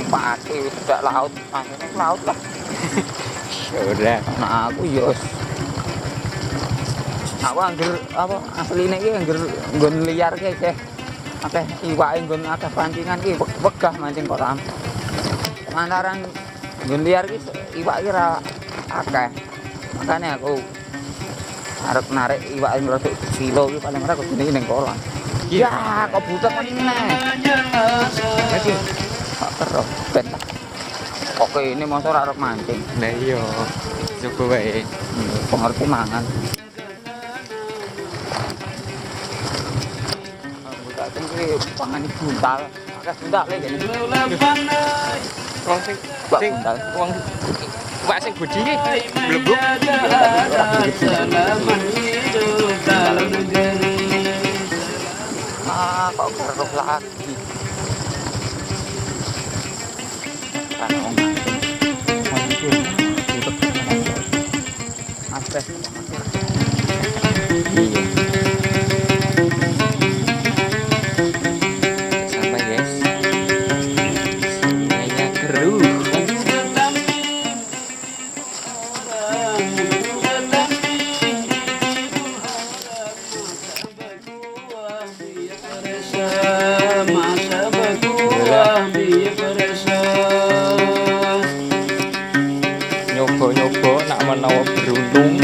pati tidak laut, akhirnya ke laut lah. Sudah. Nah aku yo aku angger apa asline iki angger nggon liar ki sih. Akeh iwake nggon akeh pancingan ki wegah mancing kolam. Lantaran nggon liar ki iwak ki ra akeh. Makane aku arep narik iwak rodok kilo ki paling ora kudu ning kolam. Ya, kok butek meneh. Lagi. Kok terus ben. Oke, ini mosok arep mancing. Nah iya. Coba wae. Pengerti mangan. Budak iki pangan buntal. Akeh buntal lek ngene. Wong sing Buntal. wong wak sing budi iki blebuk. Ah, kok keruk lagi. Kan wong mancing. Mancing butek meneh. Asbes. Iya. Sampai guys. Sungainya keruh. Nyoba-nyoba nak menawa beruntung.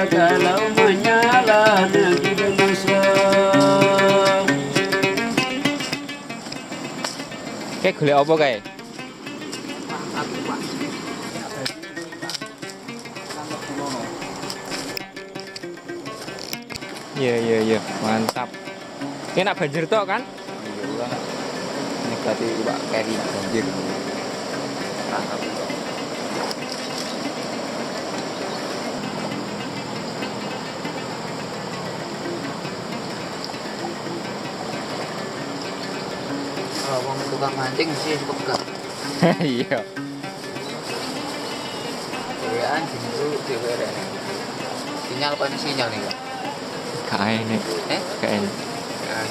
Kalau menyala negeri bermasak. Kayak golek apa kae? Iya, mantap. Ini nak banjir tok kan? Ini berarti iwak keri nak banjir. Kalau wong tukang mancing sih pegah. Iya. Dewean dulu dhewe rene. Sinyal apa ini sinyal nih, Kak? Kae nek. Kae.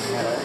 Sinyal.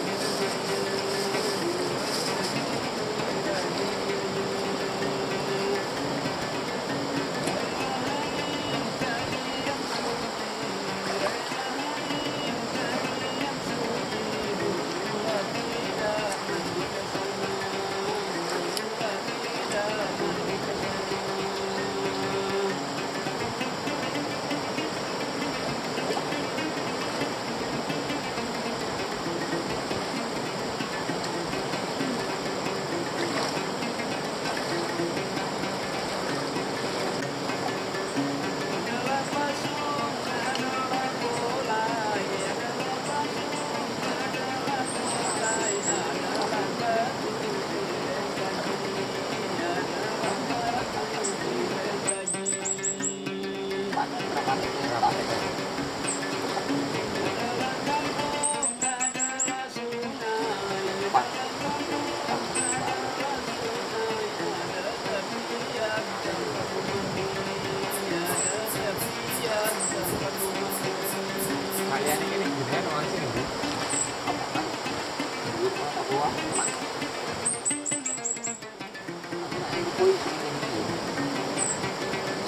Kalian ini gimana mancing iki?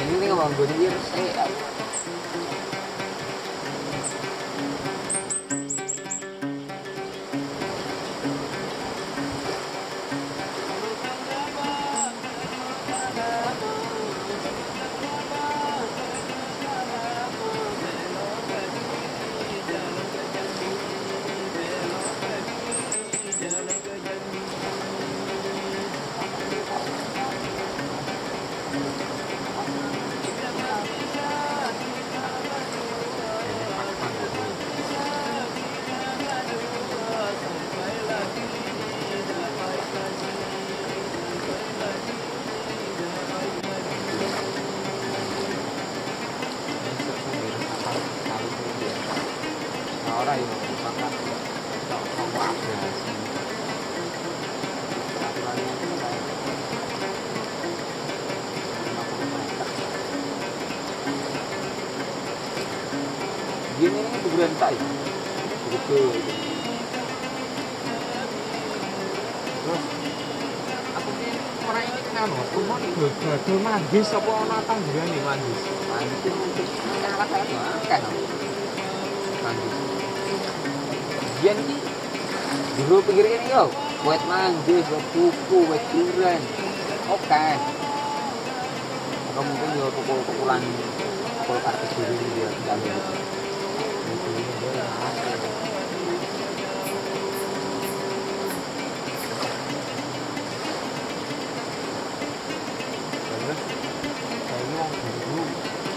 Ini nggak bangun dia saya. kuburan tak ya. Betul. Terus aku ini orang ini kenal mas, rumah ini gagal manggis apa ana tangguran nih manggis. Manggis itu mungkin anak saya makan. Manggis. Biyen iki dulu pikir ini yo, buat manggis, buat kuku, buat durian. Oke. Atau mungkin yo pukul-pukulan pukul kartu duri dia kali.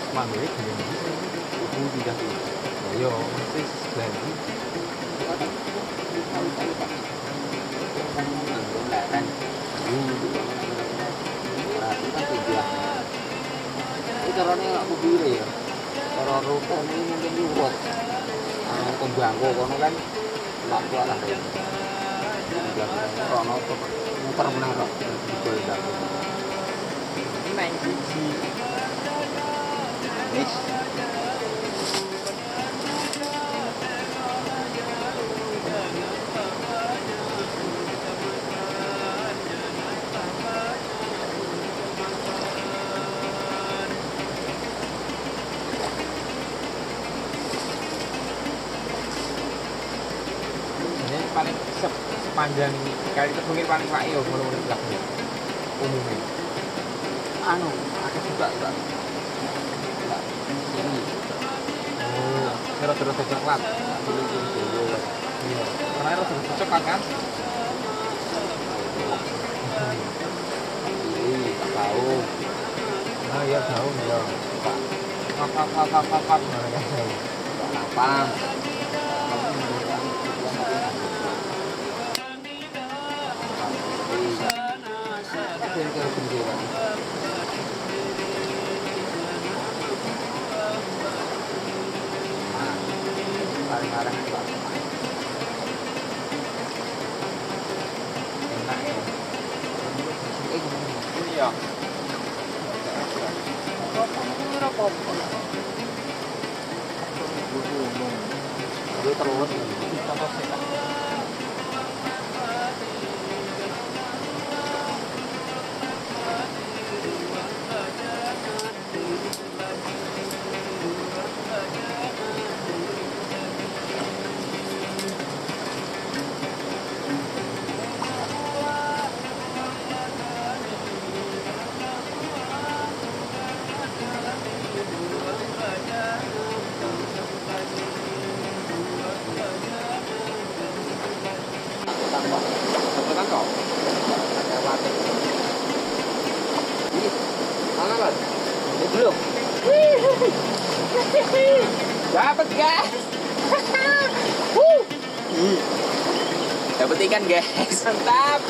Manggil gini ibu tidak ayo masih lagi caranya aku pilih ya cara rukun ini mungkin luwet pembangko kono kan tak kuat lah kono muter menang kok ini main siji Wis. Ini paling sepanjang kali terbungin paling pak yo ngono-ngono belakang umumnya. Anu, ada juga Pak. Oh, terus coklat. Iya. Karena terus coklat kan? Iya, tahu. Nah, ya tahu ya. Apa mereka tahu. Apa? Barang-barang juga enak ya. Iya. Dia terus belum dapat guys. Dapat ikan guys, mantap.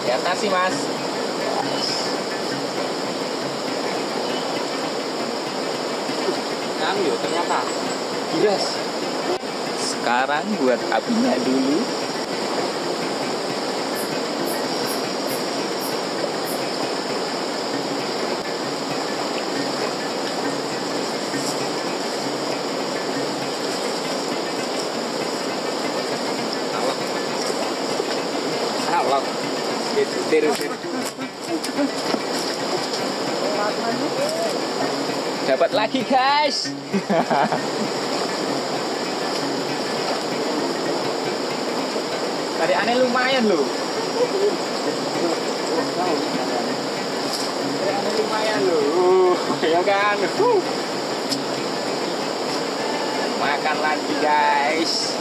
Ya kasih mas. Yuk ternyata giras. Sekarang buat apinya dulu. Allah. Terus. Dapat lagi guys. Tadi aneh lumayan loh. Tadi aneh lumayan loh. Ya kan. Makan lagi guys.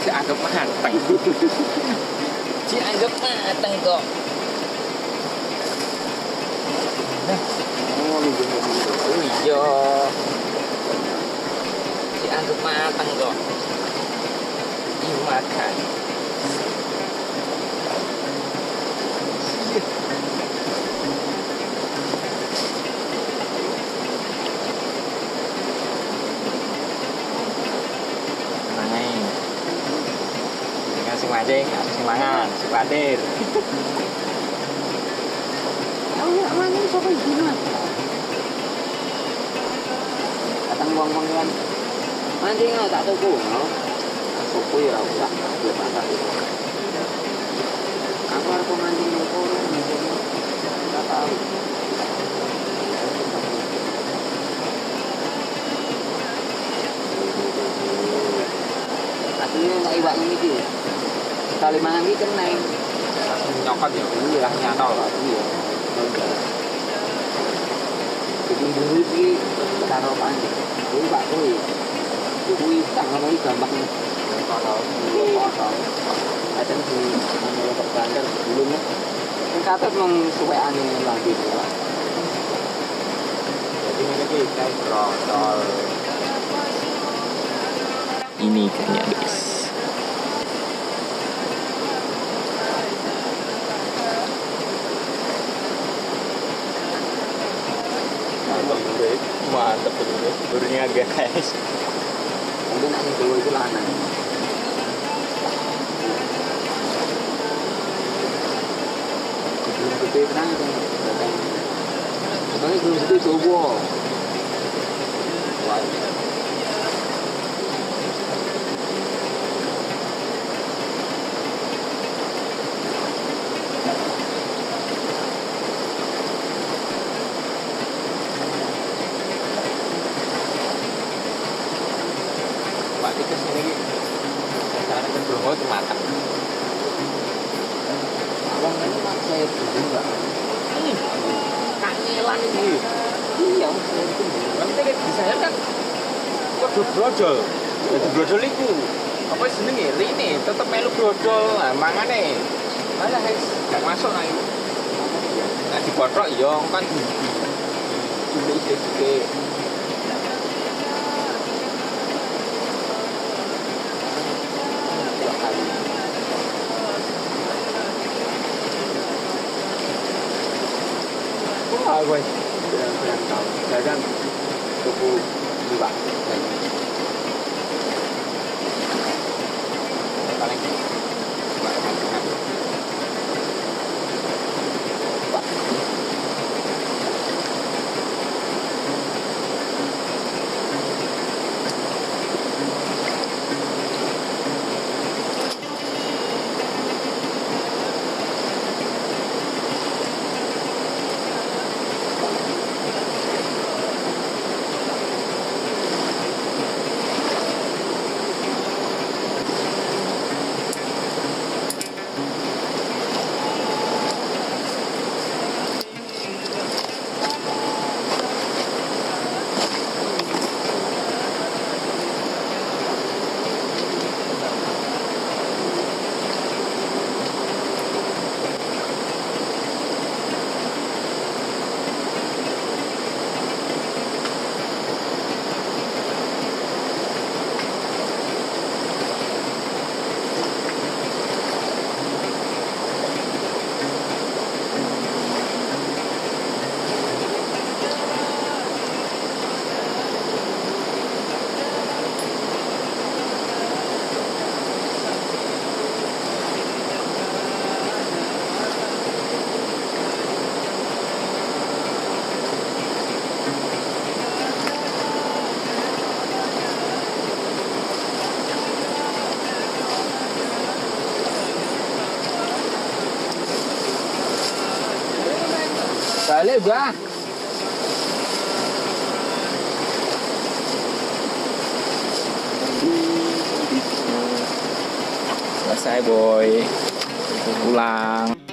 Dianggap mateng. Dianggap mateng kok. Oh, Oh iya. Dianggap mateng kok. Dimakan. Main. Dengan si mancing, si mangan, si patir. Tahu ya mana siapa ini mas? Datang uang kan. Mancing lo tak tuku, no? Tuku ya usah, belum pasar. Aku harus mancing itu, nggak tahu. Aslinya nggak iwak ini sih. Kali mangan ini kena. Langsung nyokot ya. Iya, Nyantol. iya. Jadi dulu sih taruh pancing. Dulu pak kuy. Kuy tanggal lagi gampang. Kalau Kosong. Ada di mana ke bandar dulu nih. Ini kata meng suwe aneh lagi lah. jadi ini kita brotol. Ini ikannya guys. Mantap betul. Burungnya guys. Mungkin nanti dulu itu lanang. Belum gede tenang itu. Tapi belum gede coba. Wah. Pak tikus ini sasaran kan belum mau matang. Abang ini mas saya dulu enggak. Kangelan ini. Iya, saya dulu. Nanti di saya kan kudu brojol. Jadi brojol itu apa jenenge? Rine tetep melu brojol. Nah, mangane malah gak masuk nang itu. Nah, dipotrok ya kan di sithik. Wah, gue Berang tahun. Saya kan tuku dua. paling macam Balik, Bang. selesai boy pulang.